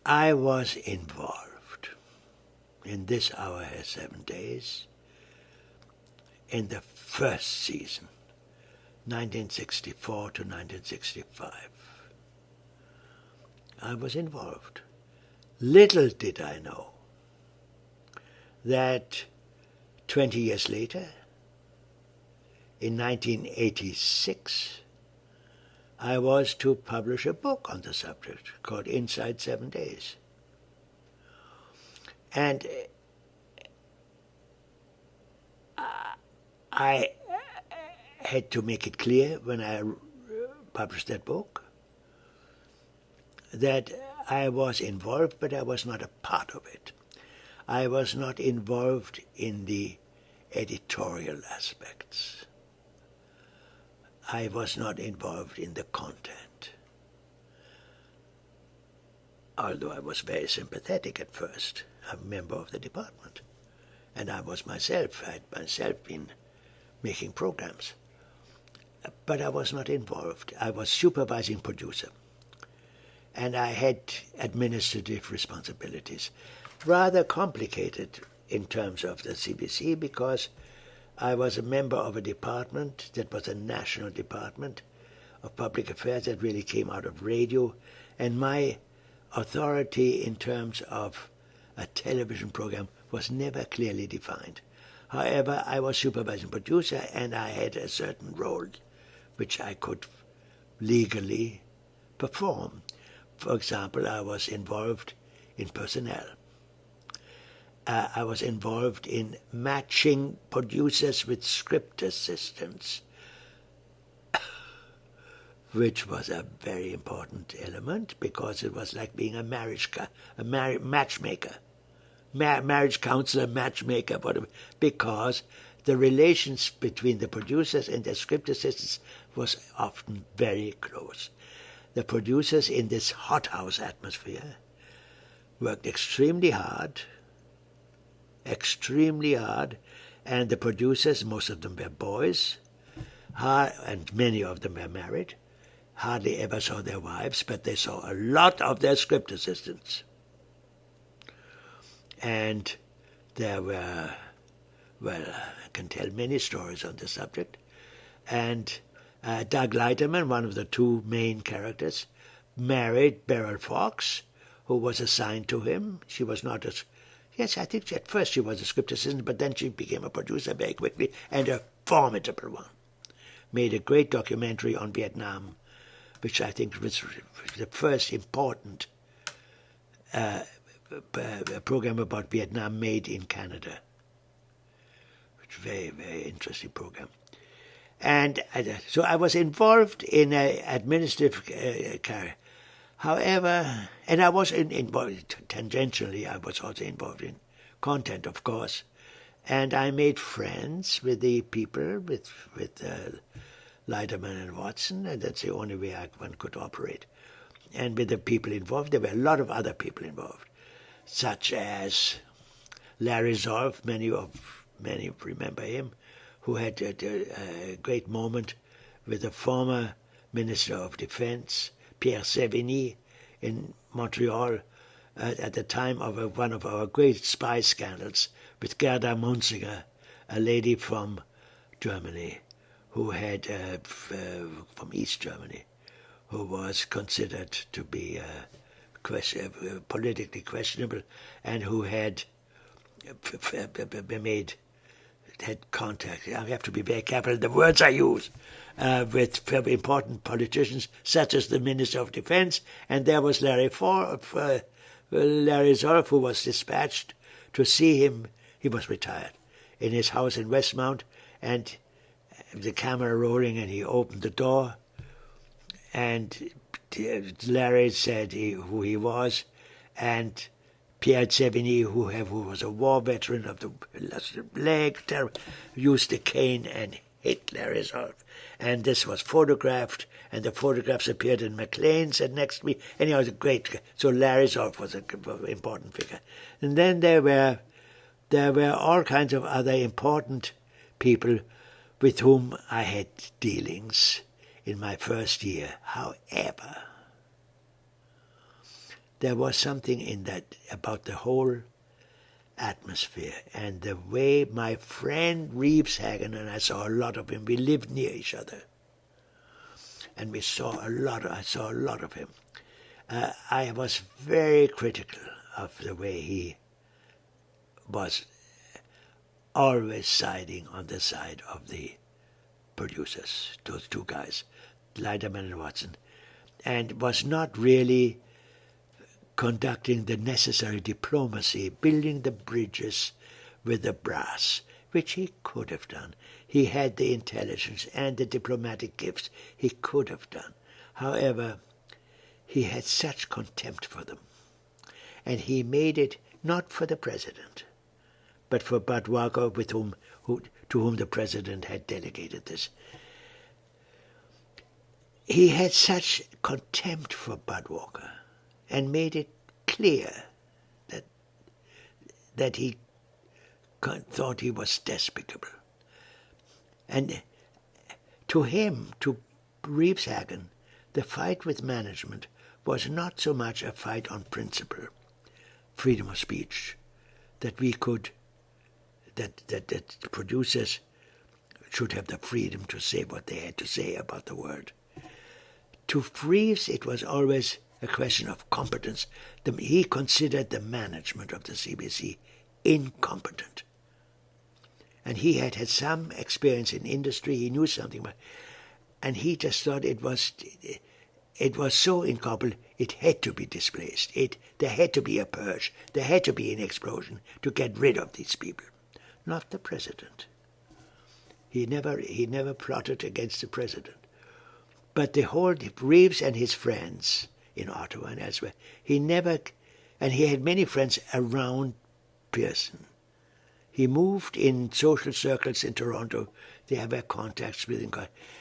I was involved in This Hour Has 7 Days in the first season, 1964 to 1965. I was involved. Little did I know that 20 years later, in 1986, I was to publish a book on the subject called Inside 7 Days. And I had to make it clear when I published that book that I was involved, but I was not a part of it. I was not involved in the editorial aspects. I was not involved in the content. Although I was very sympathetic at first, a member of the department. And I had myself been making programs. But I was not involved. I was supervising producer. And I had administrative responsibilities. Rather complicated in terms of the CBC because I was a member of a department that was a national department of public affairs that really came out of radio, and my authority in terms of a television program was never clearly defined. However, I was supervising producer and I had a certain role which I could legally perform. For example, I was involved in personnel. I was involved in matching producers with script assistants, which was a very important element because it was like being a matchmaker, marriage counselor, matchmaker, whatever, because the relations between the producers and the script assistants was often very close. The producers in this hothouse atmosphere worked extremely hard, and the producers, most of them were boys, and many of them were married, hardly ever saw their wives, but they saw a lot of their script assistants. And there were, well, I can tell many stories on the subject, and Doug Leiterman, one of the two main characters, married Beryl Fox, who was assigned to him. She was not as... Yes, I think at first she was a script assistant, but then she became a producer very quickly, and a formidable one. Made a great documentary on Vietnam, which I think was the first important program about Vietnam made in Canada. It's a very, very interesting program. And so I was involved in an administrative career. However, and I was involved, tangentially, I was also involved in content, of course. And I made friends with the people, with Leiterman and Watson, and that's the only way one could operate. And with the people involved, there were a lot of other people involved, such as Larry Zolf, many remember him, who had a great moment with the former Minister of Defense, Pierre Sévigny, in Montreal at the time of one of our great spy scandals with Gerda Munzinger, a lady from Germany, who had, from East Germany, who was considered to be politically questionable and who had had contact, I have to be very careful in the words I use, with very important politicians such as the Minister of Defense, and there was Larry Zolf, who was dispatched to see him. He was retired, in his house in Westmount, and the camera rolling, and he opened the door, and Larry said who he was, and Pierre Sévigny, who was a war veteran of the leg, used a cane and hit Larry Zolf. And this was photographed, and the photographs appeared in Maclean's and next to me. And he was a great... So Larry Zolf was an important figure. And then there were all kinds of other important people with whom I had dealings in my first year. However, there was something in that about the whole atmosphere and the way my friend Reeves Haggan, and I saw a lot of him, we lived near each other, and I saw a lot of him. I was very critical of the way he was always siding on the side of the producers, those two guys, Leiderman and Watson, and was not really conducting the necessary diplomacy, building the bridges with the brass, which he could have done. He had the intelligence and the diplomatic gifts. He could have done. However, he had such contempt for them. And he made it not for the president, but for Bud Walker, to whom the president had delegated this. He had such contempt for Bud Walker and made it clear that he thought he was despicable. And to him, to Reeves Haggan, the fight with management was not so much a fight on principle, freedom of speech, that producers should have the freedom to say what they had to say about the world. To Reeves, it was always a question of competence. He considered the management of the CBC incompetent. And he had had some experience in industry, he knew something about it, and he just thought it was so incompetent, it had to be displaced. There had to be a purge, there had to be an explosion to get rid of these people. Not the president. He never plotted against the president. But the whole Reeves and his friends in Ottawa and elsewhere, and he had many friends around Pearson. He moved in social circles in Toronto. There were contacts with him,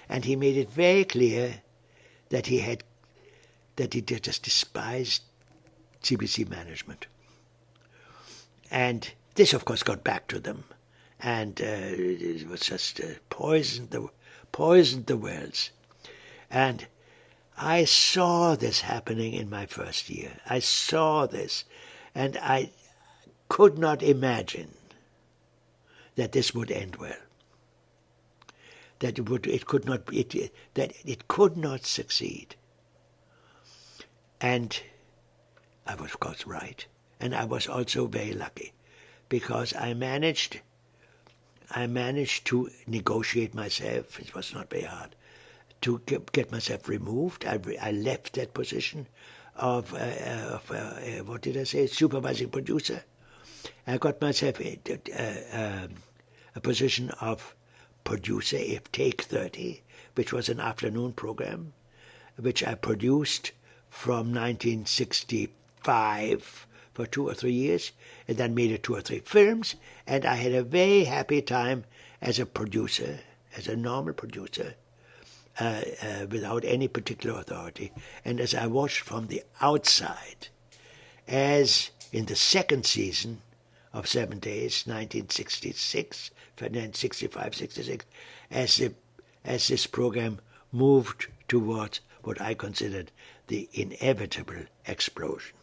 and he made it very clear that he just despised CBC management. And this, of course, got back to them, and it was just poisoned the wells. And I saw this happening in my first year. I saw this, and I could not imagine that this would end well. That it could not succeed. And I was, of course, right. And I was also very lucky, because I managed to negotiate myself. It was not very hard to get myself removed. I left that position of what did I say, supervising producer. I got myself a position of producer of Take 30, which was an afternoon program, which I produced from 1965 for 2 or 3 years, and then made 2 or 3 films, and I had a very happy time as a producer, as a normal producer, without any particular authority. And as I watched from the outside, as in the second season of 7 Days, 1966, 65, 66, as this program moved towards what I considered the inevitable explosion.